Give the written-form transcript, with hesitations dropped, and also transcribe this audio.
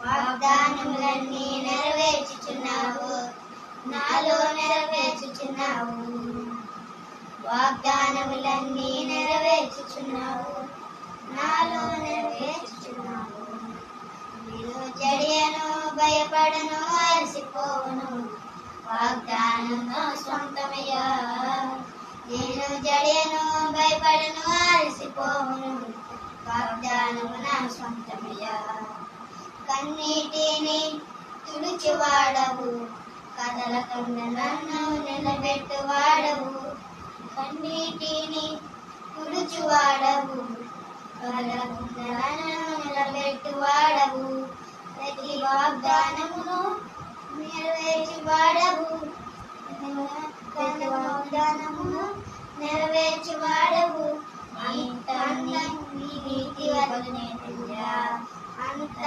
వాగ్దానములన్నీ నెరవేర్చుచున్నావు, నాలో నెరవేర్చుచున్నావు. వాగ్దానములన్నీ నెరవేర్చుచున్నావు, నాలో నెరవేర్చుచున్నావు. నేను జడియను, భయపడను, అలసిపోవును, వాగ్దానం నా సొంతమయ్యా. నేను జడియను, భయపడను, అలసిపోవును, వాగ్దానము నా సొంతమయ్యా. కన్నీటిని తుడిచివాడవు, కదలకుండా నన్ను నిలబెట్టువాడవు. కన్నీటిని తుడిచివాడవు, కదలకుండా నన్ను నిలబెట్టువాడవు. ప్రతి వాగ్దానమును నెరవేర్చువాడవు, ప్రతి వాగ్దానమును నెరవేర్చువాడవు. అంత నీ నీతి వలనే అంత